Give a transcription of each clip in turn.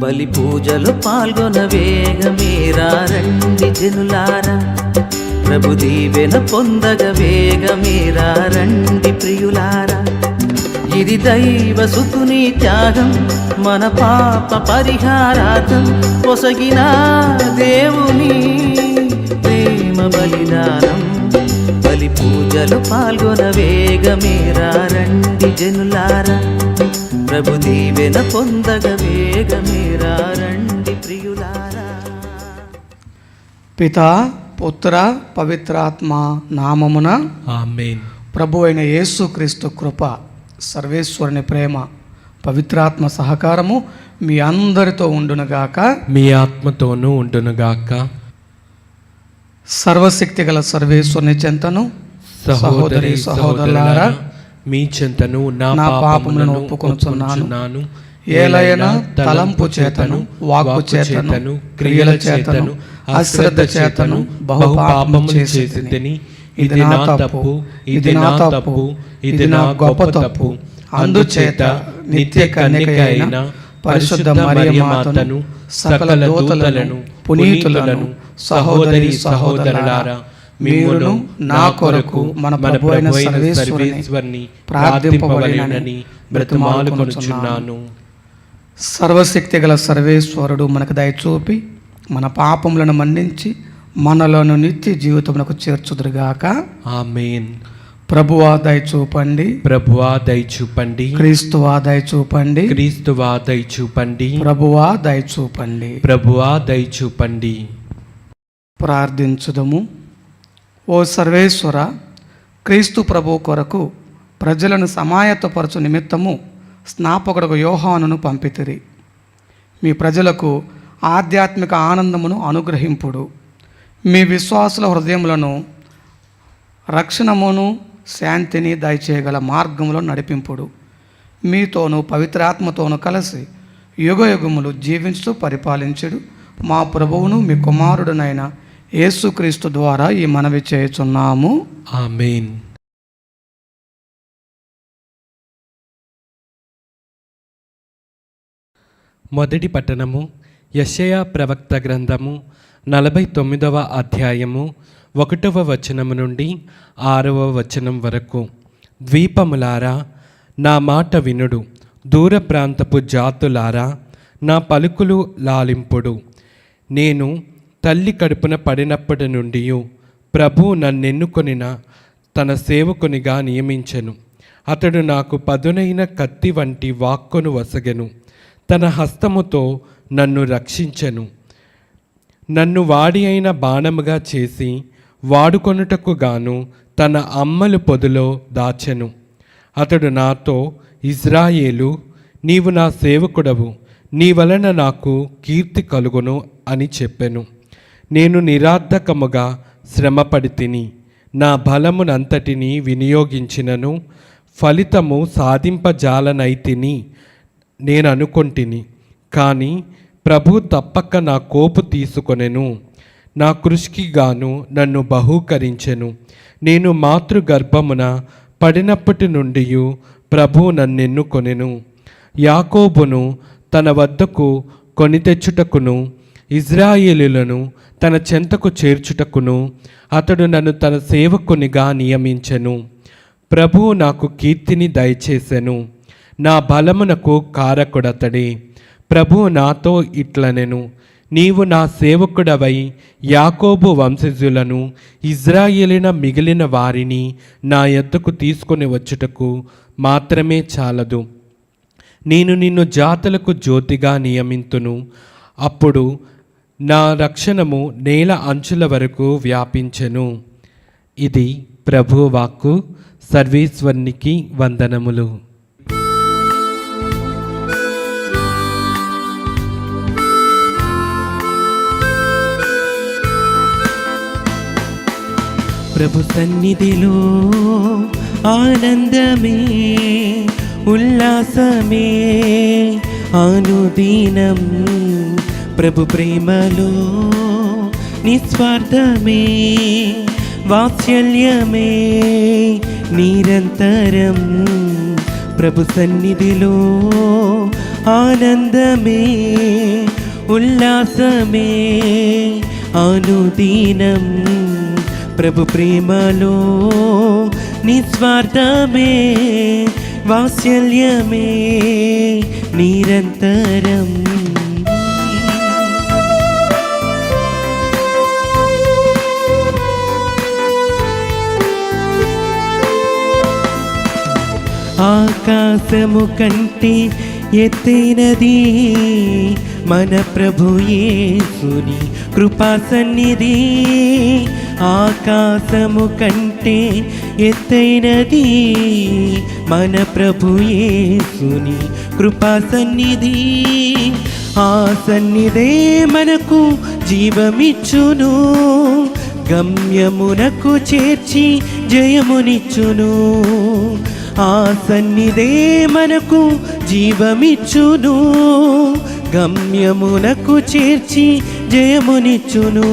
బలి పూజలు పాల్గొన వేగమేరా రండి జనులారా, ప్రభు దీవెన పొందగ వేగమేరా రండి ప్రియులారా. ఇది దైవ సుతుని త్యాగం, మన పాప పరిహారార్థం పొసగిన దేవుని ప్రేమ బలిదానం. బలి పూజలు పాల్గొన వేగమేరా రండి జనులారా, ప్రభు దీవెన పొందగ వేగమేరా రండి ప్రియులారా. పితా పుత్ర పవిత్రాత్మ నామమున ఆమేన్. ప్రభు అయిన యేసుక్రీస్తు కృప, సర్వేశ్వరుని ప్రేమ, పవిత్రాత్మ సహకారము మీ అందరితో ఉండునుగాక, మీ ఆత్మతోనూ ఉండునుగాక. సర్వశక్తి గల సర్వేశ్వరుని చెంతను సహోదరి సహోదరులారా మీ చెంతను నా పాపములను ఒప్పుకొనుచున్నాను. ఏలయన తలంపు చేతను, వాక్కు చేతను, క్రియల చేతను, అశ్రద్ధ చేతను బహు పాపము చేసితిని. ఇది నా తప్పు, ఇది నా తప్పు, ఇది నా గొప్ప తప్పు. అందుచేత నిత్య కన్యక అయిన పరిశుద్ధ మరియ మాతను, సకల దూతలను, పునీతులను, సహోదరి సహోదరులారా, మీరును నా కొరకు మన ప్రభు అయిన సర్వేశ్వరుని ప్రార్థింపవలెనని బ్రతిమాలుకొనుచున్నాను. సర్వశక్తి గల సర్వేశ్వరుడు మనకు దయచూపి మన పాపములను మన్నించి మనలను నిత్య జీవితమునకు చేర్చుదురుగాక. ఆమేన్. ప్రభువా దయచూపండి, ప్రభువా దయచూపండి. క్రీస్తువా దయచూపండి, క్రీస్తువా దయచూపండి. ప్రభువా దయచూపండి, ప్రభువా దయచూపండి. ప్రార్థించుదము. ఓ సర్వేశ్వర, క్రీస్తు ప్రభు కొరకు ప్రజలను సమాయత్తపరచు నిమిత్తము స్నాపకుడు యోహానును పంపితిరి. మీ ప్రజలకు ఆధ్యాత్మిక ఆనందమును అనుగ్రహింపుడు. మీ విశ్వాసుల హృదయములను రక్షణమును శాంతిని దయచేయగల మార్గములో నడిపింపుడు. మీతోనూ పవిత్రాత్మతోనూ కలిసి యుగయుగములు జీవించుతూ పరిపాలించుడు మా ప్రభువును మీ కుమారుడునైన యేసుక్రీస్తు ద్వారా ఈ మనవి చేయుచున్నాము. ఆమేన్. మొదటి పట్టణము యెషయా ప్రవక్త గ్రంథము 49వ అధ్యాయము 1వ వచనము నుండి 6వ వచనం వరకు. ద్వీపములారా నా మాట వినుడు, దూర ప్రాంతపు జాతులారా నా పలుకులు లాలింపుడు. నేను తల్లి కడుపున పడినప్పటి నుండి ప్రభు నన్నెన్నుకొనిన తన సేవకునిగా నియమించెను. అతడు నాకు పదునైన కత్తి వంటి వాక్కును వసగెను. తన హస్తముతో నన్ను రక్షించెను. నన్ను వాడి అయిన బాణముగా చేసి వాడుకొనుటకు గాను తన అమ్మలు పొదులో దాచెను. అతడు నాతో, ఇజ్రాయేలు, నీవు నా సేవకుడవు, నీ వలన నాకు కీర్తి కలుగును అని చెప్పెను. నేను నిరార్థకముగా శ్రమపడి తిని నా బలమునంతటిని వినియోగించినను ఫలితము సాధింపజాలనైతిని నేను అనుకొంటిని. కానీ ప్రభు తప్పక నా కోపు తీసుకొనెను, నా కృషికి గాను నన్ను బహూకరించెను. నేను మాతృగర్భమున పడినప్పటి నుండి ప్రభు నన్నెన్నుకొనెను. యాకోబును తన వద్దకు కొని తెచ్చుటకును, ఇజ్రాయేలులను తన చెంతకు చేర్చుటకును అతడు నన్ను తన సేవకునిగా నియమించెను. ప్రభువు నాకు కీర్తిని దయచేసెను, నా బలమునకు కారకుడతడే. ప్రభువు నాతో ఇట్లనెను, నీవు నా సేవకుడవై యాకోబు వంశజులను, ఇజ్రాయేలిన మిగిలిన వారిని నా యొద్దకు తీసుకొని వచ్చుటకు మాత్రమే చాలదు. నేను నిన్ను జాతులకు జ్యోతిగా నియమింతును. అప్పుడు నా రక్షణము నేల అంచుల వరకు వ్యాపించెను. ఇది ప్రభువు వాక్కు. సర్వేశ్వరునికి వందనములు. ప్రభు సన్నిధిలో ఆనందమే, ఉల్లాసమే అనుదినం. ప్రభు ప్రేమలో నిస్వార్థమే, వాత్సల్యమే నిరంతరం. ప్రభు సన్నిధిలో ఆనందమే, ఉల్లాసమే అనుదినం. ప్రభు ప్రేమలో నిస్వార్థమే, వాత్సల్యమే నిరంతరం. ఆకాశము కంటే ఎత్తైనది మన ప్రభు యేసుని కృపా సన్నిధి. ఆకాశము కంటే ఎత్తైనది మన ప్రభు యేసుని కృపా సన్నిధి. ఆ సన్నిధే మనకు జీవమిచ్చును, గమ్యమునకు చేర్చి జయమునిచ్చును. ఆ సన్నిధే మనకు జీవమిచ్చును, గమ్యమునకు చేర్చి జయమునిచ్చును.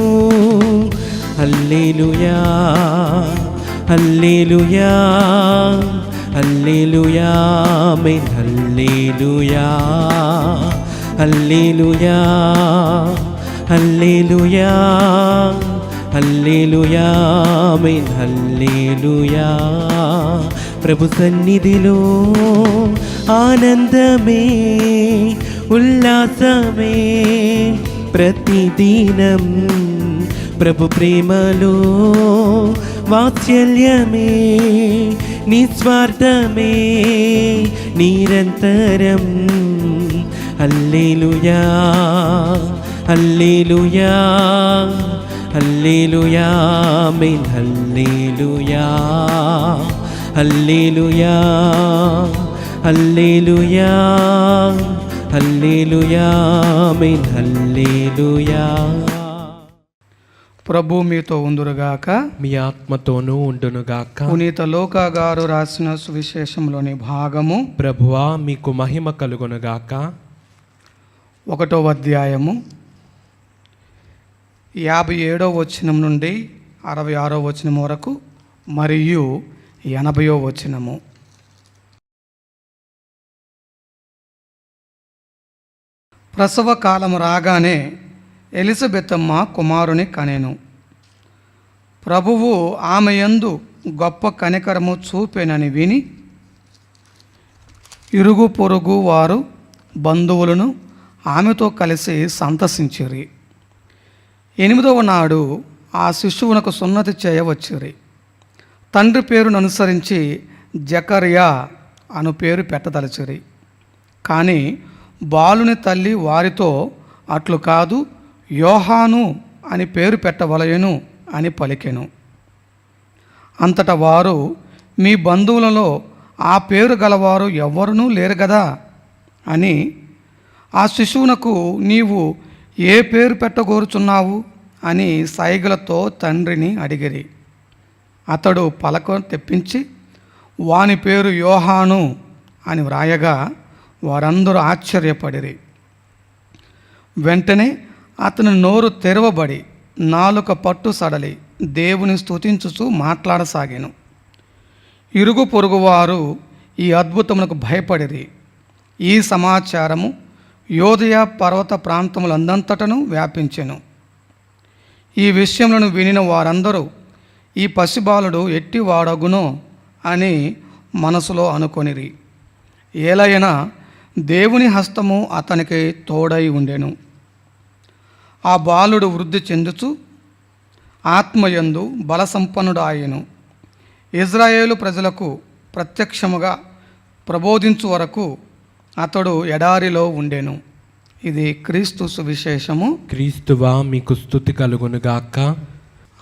హల్లెలూయా, హల్లెలూయా, హల్లెలూయా, ఆమేన్. హల్లెలూయా, హల్లెలూయా, హల్లెలూయా, హల్లెలూయా, ఆమేన్. హల్లెలూయా. ప్రభు సన్నిధిలో ఆనందమే, ఉల్లాసమే ప్రతిదినం. ప్రభు ప్రేమలో వాత్సల్యమే, నిస్వార్థమే నిరంతరం. హల్లెలూయా, హల్లెలూయా, హల్లెలూయా, ఆమేన్. హల్లెలూయా, హల్లెలూయా, హల్లెలూయా, హల్లెలూయా, ఆమేన్. హల్లెలూయా. ప్రభు మీతో ఉందురుగాక, మీ ఆత్మతోనూ ఉండునుగాక. పునీత లూకా గారు రాసిన సువిశేషంలోని భాగము. ప్రభువా మీకు మహిమ కలుగునుగాక. 1వ అధ్యాయము 57వ వచనం నుండి 66వ వచనం వరకు మరియు 80వ వచనము. ప్రసవ కాలం రాగానే ఎలిజబెతమ్మ కుమారుని కనెను. ప్రభువు ఆమె యందు గొప్ప కనికరము చూపెనని విని ఇరుగు పొరుగు వారు బంధువులను ఆమెతో కలిసి సంతసించిరి. 8వ నాడు ఆ శిశువునకు సున్నతి చేయవచ్చిరి. తండ్రి పేరును అనుసరించి జకర్యా అను పేరు పెట్టదలచిరి. కానీ బాలుని తల్లి వారితో అట్లు కాదు, యోహాను అని పేరు పెట్టవలయను అని పలికెను. అంతటా వారు, మీ బంధువులలో ఆ పేరు గలవారు ఎవ్వరునూ లేరు గదా అని ఆ శిశువునకు నీవు ఏ పేరు పెట్టగోరుచున్నావు అని సైగలతో తండ్రిని అడిగిరి. అతడు పలక తెప్పించి వాని పేరు యోహాను అని వ్రాయగా వారందరూ ఆశ్చర్యపడిరి. వెంటనే అతని నోరు తెరవబడి నాలుక పట్టు సడలి దేవుని స్తుతించుచూ మాట్లాడసాగాను. ఇరుగు పొరుగువారు ఈ అద్భుతమునకు భయపడిరి. ఈ సమాచారము యోదయ పర్వత ప్రాంతములందంతటను వ్యాపించెను. ఈ విషయములను వినిన వారందరూ ఈ పసిబాలుడు ఎట్టివాడగునో అని మనసులో అనుకొనిరి. ఏలయనా దేవుని హస్తము అతనికి తోడై ఉండెను. ఆ బాలుడు వృద్ధి చెందుచు ఆత్మయందు బలసంపన్నుడాయెను. ఇజ్రాయేలు ప్రజలకు ప్రత్యక్షముగా ప్రబోధించు వరకు అతడు ఎడారిలో ఉండెను. ఇది క్రీస్తు సువిశేషము. క్రీస్తువా మీకు స్తుతి కలుగునుగాక.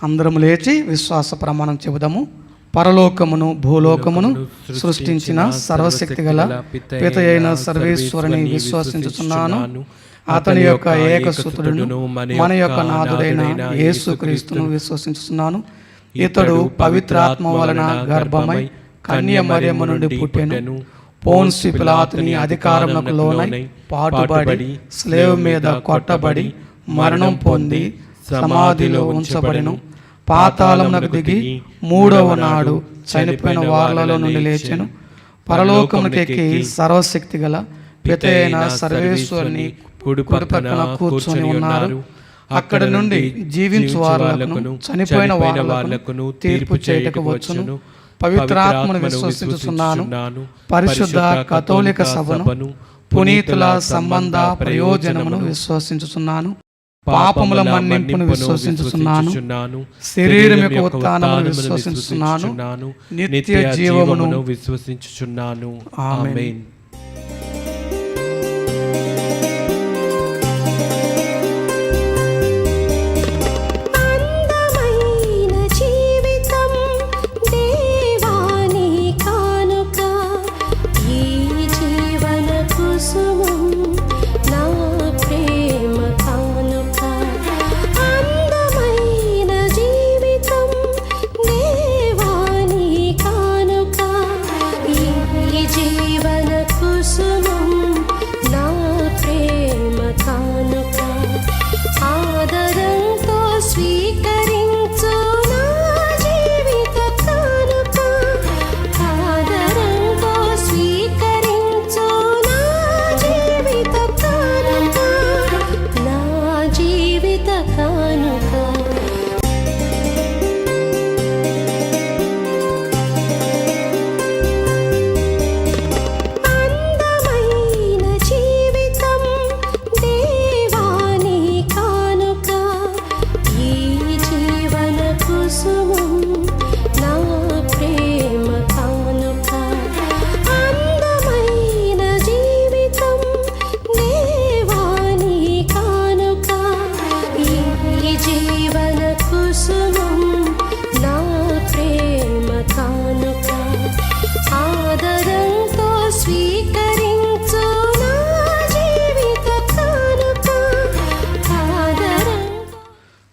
అందరం లేచి విశ్వాస ప్రమాణం చెబుదాము. పరలోకమును భూలోకమును సృష్టించిన సర్వశక్తి గల పిత అయిన సర్వేశ్వరుని విశ్వసించుచున్నాను. అతని యొక్క ఏకసుతుడును మన యొక్క నాథుడైన యేసుక్రీస్తును విశ్వసించుచున్నాను. ఇతడు పవిత్రాత్మ వలన గర్భమై కన్య మరియమ్మ నుండి పుట్టెను. పోన్సి పిలాతుని అధికారమునకు లోనై పాటుబడి స్లేవ్ మీద కొట్టబడి మరణం పొంది సమాధిలో ఉంచబడెను. పాతాళమునకు దిగి మూడవ నాడు చనిపోయిన వారిలో నుండి లేచెను. పరలోకమునకెక్కి సర్వశక్తి గల పిత అయిన సర్వేశ్వరుని కుడి పక్కన కూర్చొని ఉన్నారు. అక్కడి నుండి జీవించు వారులను చనిపోయిన వారులను తీర్పు చేయుటకు వచ్చును. పవిత్రాత్మను విశ్వసించుచున్నాను. పరిశుద్ధ కథోలిక సభను పునీతుల సంబంధ ప్రయోజనమును విశ్వసించుచున్నాను. పాపముల మన్నింపును విశ్వసించుచున్నాను. శరీరం యొక్క ఉత్థానమును విశ్వసించుచున్నాను. నిత్య జీవమును విశ్వసించుచున్నాను. ఆమేన్.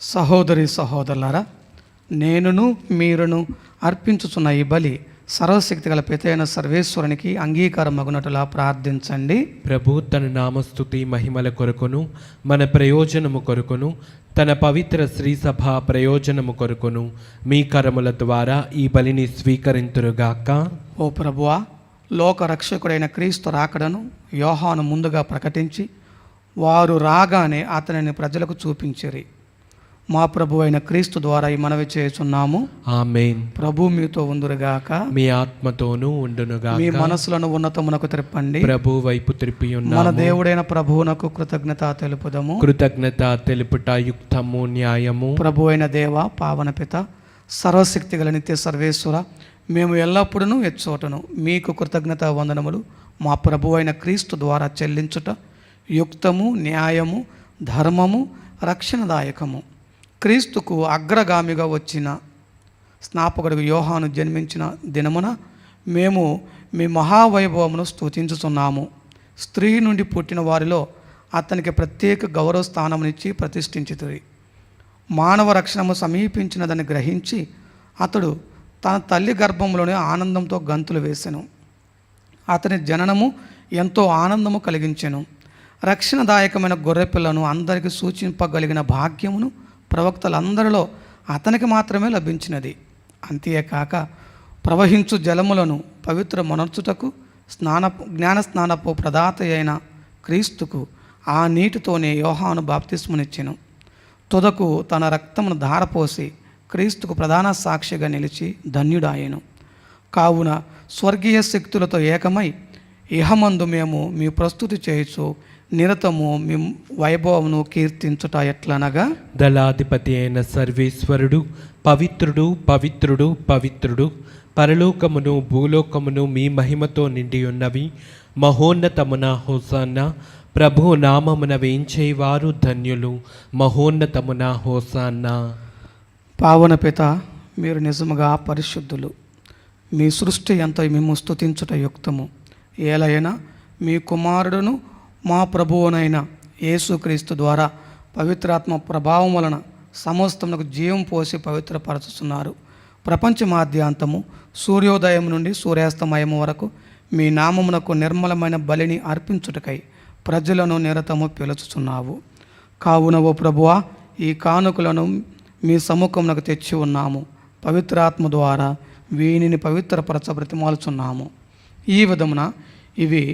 సహోదరి సహోదరులారా, నేనును మీరును అర్పించుచున్న ఈ బలి సర్వశక్తి గల పితైన సర్వేశ్వరునికి అంగీకారం మగునటులా ప్రార్థించండి. ప్రభు తన నామస్తుతి మహిమల కొరకును మన ప్రయోజనము కొరకును తన పవిత్ర శ్రీసభ ప్రయోజనము కొరకును మీ కరముల ద్వారా ఈ బలిని స్వీకరింతురుగాక. ఓ ప్రభువా, లోక రక్షకుడైన క్రీస్తు రాకడను యోహాను ముందుగా ప్రకటించి వారు రాగానే అతనిని ప్రజలకు చూపించిరి. మా ప్రభు అయిన క్రీస్తు ద్వారా ఈ మనవి చేయుచున్నాము. ఆమేన్. ప్రభు మీతో ఉందురుగాక, మీ ఆత్మతోనూ ఉండునుగాక. మీ మనసులను ఉన్నతమునకు త్రిప్పండి. ప్రభు వైపు త్రిప్పి ఉన్నాము. మన దేవుడైన ప్రభువునకు కృతజ్ఞత తెలుపుదము. కృతజ్ఞత తెలుపుట యుక్తము న్యాయము. ప్రభు అయిన దేవ, పావన పిత, సర్వశక్తి గల నిత్య సర్వేశ్వర, మేము ఎల్లప్పుడూ ఎచ్చోటను మీకు కృతజ్ఞత వందనములు మా ప్రభు అయిన క్రీస్తు ద్వారా చెల్లించుట యుక్తము, న్యాయము, ధర్మము, రక్షణదాయకము. క్రీస్తుకు అగ్రగామిగా వచ్చిన స్నాపకుడు యోహాను జన్మించిన దినమున మేము మీ మహావైభవమును స్తుతించుచున్నాము. స్త్రీ నుండి పుట్టిన వారిలో అతనికి ప్రత్యేక గౌరవ స్థానమునిచ్చి ప్రతిష్ఠించితిరి. మానవ రక్షణము సమీపించినదని గ్రహించి అతడు తన తల్లి గర్భంలోనే ఆనందంతో గంతులు వేసెను. అతని జననము ఎంతో ఆనందము కలిగించెను. రక్షణదాయకమైన గొర్రెపిల్లను అందరికీ సూచింపగలిగిన భాగ్యమును ప్రవక్తలందరిలో అతనికి మాత్రమే లభించినది. అంతేకాక ప్రవహించు జలములను పవిత్ర మనర్చుటకు జ్ఞానస్నానపు ప్రదాత అయిన క్రీస్తుకు ఆ నీటితోనే యోహాను బాప్తిస్మనిచ్చెను. తుదకు తన రక్తమును ధారపోసి క్రీస్తుకు ప్రధాన సాక్షిగా నిలిచి ధన్యుడాయెను. కావున స్వర్గీయ శక్తులతో ఏకమై ఇహమందు మేము మీ ప్రస్తుతి చేయుచు నిరతము మీ వైభవమును కీర్తించుట ఎట్లనగా, దళాధిపతి అయిన సర్వేశ్వరుడు పవిత్రుడు పవిత్రుడు పవిత్రుడు, పరలోకమును భూలోకమును మీ మహిమతో నిండి ఉన్నవి. మహోన్నతమున హోసన్న, ప్రభు నామమున వేంచేవారు ధన్యులు. మహోన్నతమున హోసన్న. పావన పిత, మీరు నిజముగా పరిశుద్ధులు. మీ సృష్టి ఎంతో మేము స్తుతించుట యుక్తము. ఏలైనా మీ కుమారుడును మా ప్రభువునైన యేసుక్రీస్తు ద్వారా పవిత్రాత్మ ప్రభావం వలన సమస్తమునకు జీవం పోసి పవిత్రపరచుతున్నారు. ప్రపంచమాద్యాంతము సూర్యోదయం నుండి సూర్యాస్తమయం వరకు మీ నామమునకు నిర్మలమైన బలిని అర్పించుటకై ప్రజలను నిరతము పిలుచుచున్నావు. కావున ఓ ప్రభువా, ఈ కానుకలను మీ సముఖమునకు తెచ్చి ఉన్నాము. పవిత్రాత్మ ద్వారా వీనిని పవిత్రపరచ బ్రతిమాలుచున్నాము. ఈ విధమున ఇవి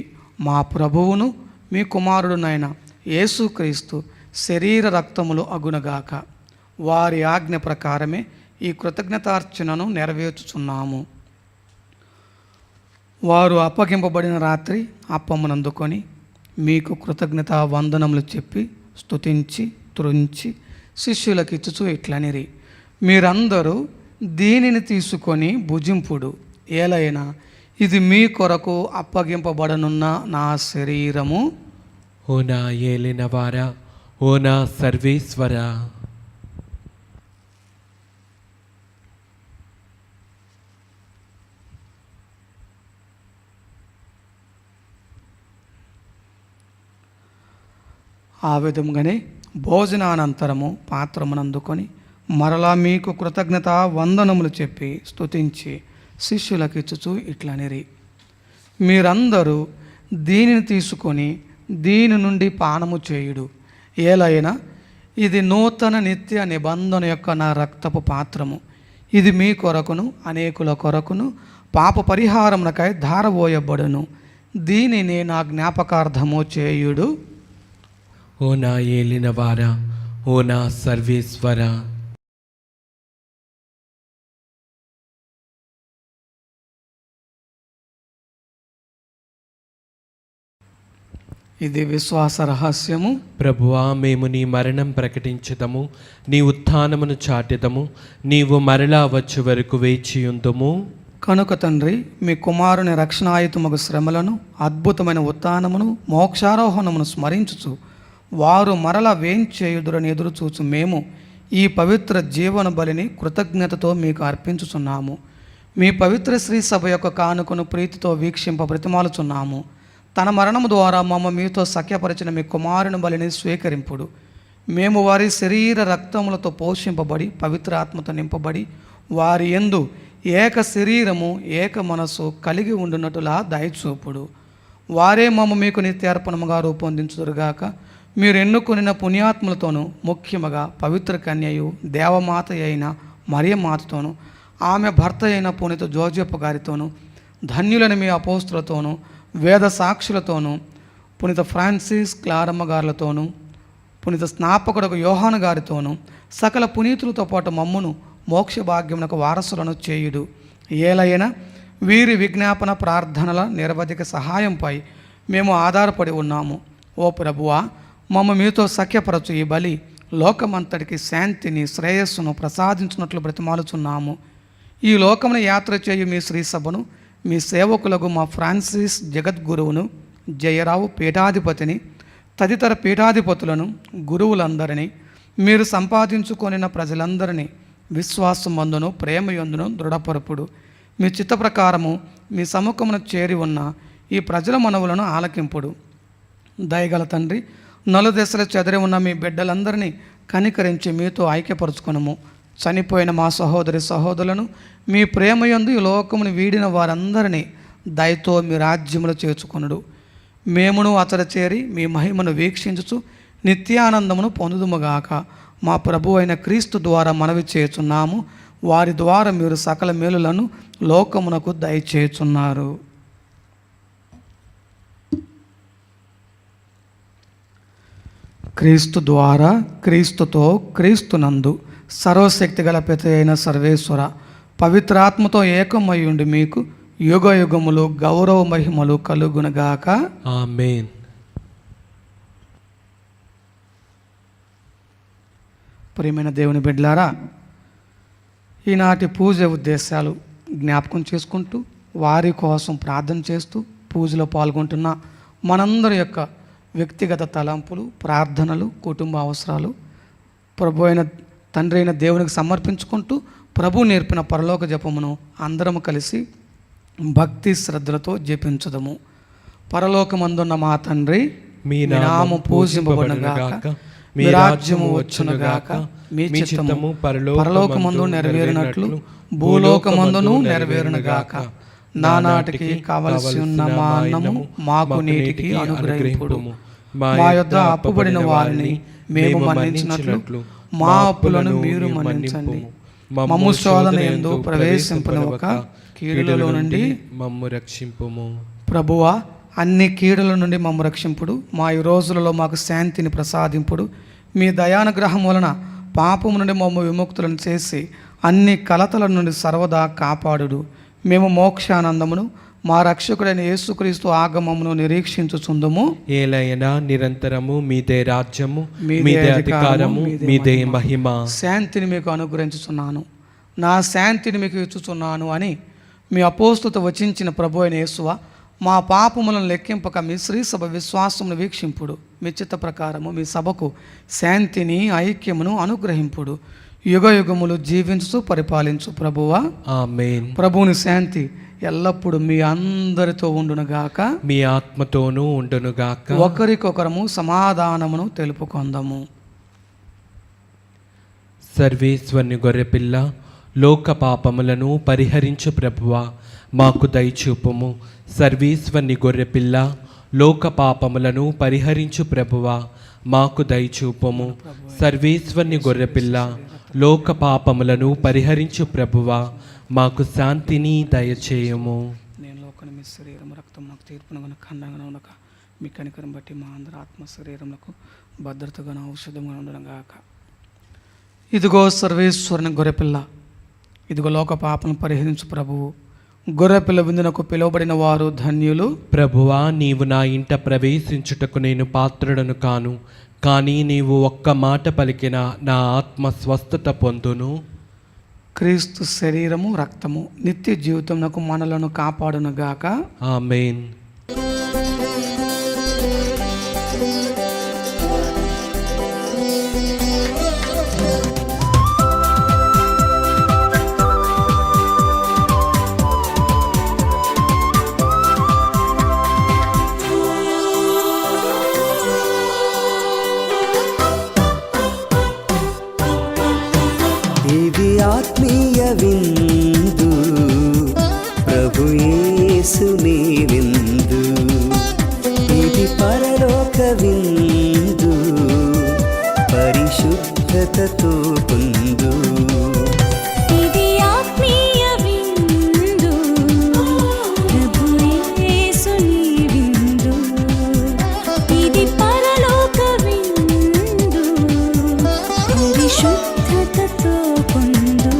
మా ప్రభువును మీ కుమారుడునైన యేసుక్రీస్తు శరీర రక్తములు అగునగాక. వారి ఆజ్ఞ ప్రకారమే ఈ కృతజ్ఞతార్చనను నెరవేర్చుచున్నాము. వారు అప్పగింపబడిన రాత్రి అప్పమునందుకొని మీకు కృతజ్ఞతా వందనములు చెప్పి స్తుతించి త్రుంచి శిష్యులకు ఇచ్చుచూ ఇట్లనిరి, మీరందరూ దీనిని తీసుకొని భుజింపుడు. ఏలైనా ఇది మీ కొరకు అప్పగింపబడనున్న నా శరీరము. ఓ నా ఏలినవారా, ఓ నా సర్వేశ్వరా. ఆ విధముగానే భోజనానంతరము పాత్రమునందుకొని మరలా మీకు కృతజ్ఞత వందనములు చెప్పి స్తుతించి శిష్యులకు ఇచ్చుచూ ఇట్లనిరి, మీరందరూ దీనిని తీసుకొని దీని నుండి పానము చేయుడు. ఏలైనా ఇది నూతన నిత్య నిబంధన యొక్క నా రక్తపు పాత్రము. ఇది మీ కొరకును అనేకుల కొరకును పాప పరిహారమునకై ధారపోయబడును. దీనిని నా జ్ఞాపకార్థము చేయుడు. ఓ నా ఏలినవారా, ఓ నా సర్వేశ్వరా. ఇది విశ్వాస రహస్యము. ప్రభువా, మేము నీ మరణం ప్రకటించుదము, నీ ఉత్థానమును చాటెదము. నీవు మరలా వచ్చు వరకు వేచియుందుము. కనుక తండ్రి, మీ కుమారుని రక్షణాయుతమగు శ్రమలను, అద్భుతమైన ఉత్థానమును, మోక్షారోహణమును స్మరించుచు వారు మరల వేంచేయుదురని ఎదురుచూచు మేము ఈ పవిత్ర జీవన బలిని కృతజ్ఞతతో మీకు అర్పించుచున్నాము. మీ పవిత్ర శ్రీ సభ యొక్క కానుకను ప్రీతితో వీక్షింప బ్రతిమాలుచున్నాము. తన మరణము ద్వారా మమ్మ మీతో సఖ్యపరిచిన మీ కుమారుని బలిని స్వీకరింపుడు. మేము వారి శరీర రక్తములతో పోషింపబడి పవిత్ర ఆత్మతో నింపబడి వారి యందు ఏక శరీరము ఏక మనసు కలిగి ఉండునట్టులా దయచూపుడు. వారే మమ్మ మీకు నిత్యార్పణముగా రూపొందించుదురుగాక. మీరు ఎన్నుకొనిన పుణ్యాత్ములతోనూ, ముఖ్యముగా పవిత్ర కన్యయు దేవమాత అయిన మరియమాతతోనూ, ఆమె భర్త అయిన పునీత జోజప్ప గారితోనూ, ధన్యులని మీ అపోస్తులతోనూ, వేద సాక్షులతోనూ, పునీత ఫ్రాన్సిస్ క్లారమ్మ గారులతోనూ, పునీత స్నాపకుడు యోహాను గారితోనూ, సకల పునీతులతో పాటు మమ్మును మోక్ష భాగ్యమునకు వారసులను చేయుడు. ఏలైనా వీరి విజ్ఞాపన ప్రార్థనల నిరవధిక సహాయంపై మేము ఆధారపడి ఉన్నాము. ఓ ప్రభువా, మమ్మ మీతో సఖ్యపరచు ఈ బలి లోకమంతటికి శాంతిని, శ్రేయస్సును ప్రసాదించినట్లు బ్రతిమాలుచున్నాము. ఈ లోకమున యాత్ర చేయు మీ శ్రీ సభను, మీ సేవకులకు మా ఫ్రాన్సిస్ జగద్గురువును, జయరావు పీఠాధిపతిని, తదితర పీఠాధిపతులను, గురువులందరినీ, మీరు సంపాదించుకొనిన ప్రజలందరినీ విశ్వాసమందును ప్రేమయందును దృఢపరుపుడు. మీ చిత్త ప్రకారము మీ సముఖమును చేరి ఉన్న ఈ ప్రజల మనవులను ఆలకింపుడు. దయగల తండ్రి, నలుదశల చెదరి ఉన్న మీ బిడ్డలందరినీ కనికరించి మీతో ఐక్యపరుచుకొనుము. చనిపోయిన మా సహోదరి సహోదరులను మీ ప్రేమయందు ఈ లోకమును వీడిన వారందరినీ దయతో మీ రాజ్యములో చేర్చుకొనుడు. మేమును అతడ చేరి మీ మహిమను వీక్షించుచు నిత్యానందమును పొందుదుముగాక. మా ప్రభు అయిన క్రీస్తు ద్వారా మనవి చేయుచున్నాము. వారి ద్వారా మీరు సకల మేలులను లోకమునకు దయచేయుచున్నారు. క్రీస్తు ద్వారా, క్రీస్తుతో, క్రీస్తునందు సర్వశక్తి గల పిత అయిన సర్వేశ్వర, పవిత్రాత్మతో ఏకమయ్యుండి మీకు యుగ యుగములు గౌరవ మహిమలు కలుగునగాక. ఆమేన్. ప్రియమైన దేవుని బిడ్డలారా, ఈనాటి పూజ ఉద్దేశాలు జ్ఞాపకం చేసుకుంటూ వారి కోసం ప్రార్థన చేస్తూ పూజలో పాల్గొంటున్న మనందరి యొక్క వ్యక్తిగత తలంపులు, ప్రార్థనలు, కుటుంబ అవసరాలు ప్రభు అయిన తండ్రి అయిన దేవునికి సమర్పించుకుంటూ ప్రభు నేర్పిన పరలోక జపమును అందరము కలిసి భక్తి శ్రద్ధలతో జపించదము. పరలోకమందున్న మా తండ్రి, మీ నామము పూజింపబడునుగాక, మీ రాజ్యము వచ్చునుగాక, మీ చిత్తము పరలోకమందు నెరవేరినట్లు భూలోకమందును నెరవేరునుగాక. నానాటికి కావలసి ఉన్న మా అన్నము మాకు నేటికి అనుగ్రహింపుడు. మా యొద్ద అప్పుబడిన వారిని మేము మన్నించినట్లు మా అప్పులను మీరు మన్నించండి. మమ్ము శోధన యందు ప్రవేశింపనివ్వక కీడులలో నుండి మమ్ము రక్షింపుము. ప్రభువా, అన్ని కీడుల నుండి మమ్ము రక్షింపుడు. మా ఈ రోజులలో మాకు శాంతిని ప్రసాదింపుడు. మీ దయానుగ్రహం వలన పాపము నుండి మమ్ము విముక్తులను చేసి అన్ని కలతల నుండి సర్వదా కాపాడుడు. మేము మోక్షానందమును మా రక్షకుడైన యేసుక్రీస్తు ఆగమమును నిరీక్షించుచుందుము. ఏలైనా నిరంతరము మీదే రాజ్యము, మీదే అధికారము, మీదే మహిమ. శాంతిని మీకు అనుగ్రహించుచున్నాను, నా శాంతిని మీకు ఇచ్చుచున్నాను అని మీ అపోస్తులతో వచించిన ప్రభు అయిన యేసువ, మా పాపములను లెక్కింపక మీ శ్రీ సభ విశ్వాసమును వీక్షింపుడు. మీ చిత్త ప్రకారము మీ సభకు శాంతిని, ఐక్యమును అనుగ్రహింపుడు. యుగ యుగములు జీవించు పరిపాలించు ప్రభువా. ఆమేన్. ప్రభువుని శాంతి ఎల్లప్పుడూ మీ అందరితో ఉండునుగాక, మీ ఆత్మతోనూ ఉండునుగాక. ఒకరికొకరము సమాధానమును తెలుపుకొందము. సర్వేశ్వరుని గొర్రెపిల్ల, లోక పాపములను పరిహరించు ప్రభువా, మాకు దయచూపుము. సర్వేశ్వరుని గొర్రెపిల్ల, లోక పాపములను పరిహరించు ప్రభువా, మాకు దయచూపుము. సర్వేశ్వరుని గొర్రెపిల్ల, లోక పాపములను పరిహరించు ప్రభువా, మాకు శాంతిని దయచేయము. నేను లోకని మీ శరీరం రక్తం నాకు తీర్పునగా ఖండంగా ఉండక మీ కనికరం బట్టి మా అందరి ఆత్మ శరీరములకు భద్రతగా ఔషధంగా ఉండగాక. ఇదిగో సర్వేశ్వరుని గొర్రెపిల్ల, ఇదిగో లోక పాపను పరిహరించు ప్రభువు. గొర్రెపిల్ల విందునకు పిలువబడిన వారు ధన్యులు. ప్రభువా, నీవు నా ఇంట ప్రవేశించుటకు నేను పాత్రుడను కాను, కానీ నీవు ఒక్క మాట పలికిన నా ఆత్మ స్వస్థత పొందును. క్రీస్తు శరీరము రక్తము నిత్య జీవితమునకు మనలను కాపాడునుగాక. ఆమేన్. ఇది ఆత్మీయ విందు, ప్రభు యేసుని విందు. ఇది పరలోక విందు, పరిశుద్ధతతో పొందు. ఇది ఆత్మీయ విందు, ప్రభు యేసుని విందు. ఇది పరలోక విందు, పరిశుద్ధతతో పొందు.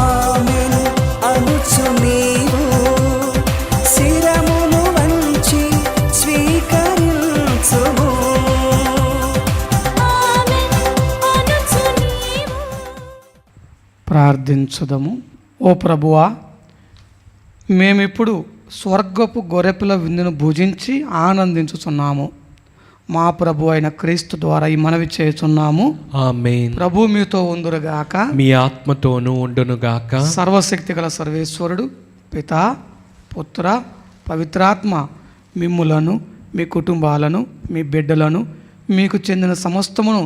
ఆమేన్ అనుచు నీవు శిరమును వంచి స్వీకరించుము. ఆమేన్ అనుచు నీవు. ప్రార్థించుదము. ఓ ప్రభువా, మేమిప్పుడు స్వర్గపు గొర్రెపిల్ల విందును భుజించి ఆనందించుచున్నాము. మా ప్రభు అయిన క్రీస్తు ద్వారా ఈ మనవి చేయుచున్నాము. ఆమేన్. ప్రభు మీతో ఉందురుగాక, మీ ఆత్మతోనూ ఉండునుగాక. సర్వశక్తి గల సర్వేశ్వరుడు పితా, పుత్ర, పవిత్రాత్మ మిమ్ములను, మీ కుటుంబాలను, మీ బిడ్డలను, మీకు చెందిన సమస్తమును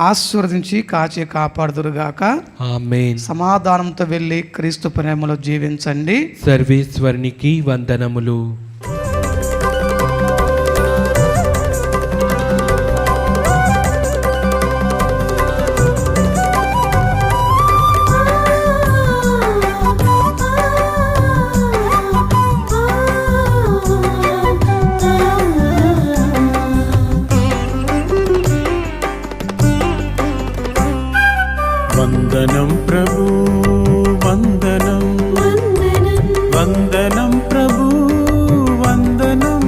ఆశీర్వదించి కాచి కాపాడుదురుగాక. ఆమేన్. సమాధానంతో వెళ్ళి క్రీస్తు ప్రేమలో జీవించండి. సర్వేశ్వరునికి వందనములు. వందనం ప్రభు వందనం వందనం ప్రభు వందనం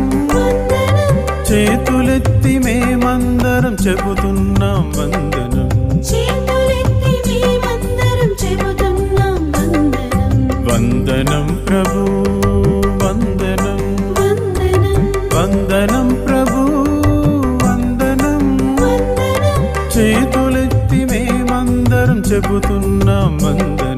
చేతులెత్తి మేమందరం చెబుతున్నాం వందనం వందనం ప్రభు వందనం వందనం ప్రభు వందనం చేతులెత్తి మేమందరం చెబుతున్నాం వందనం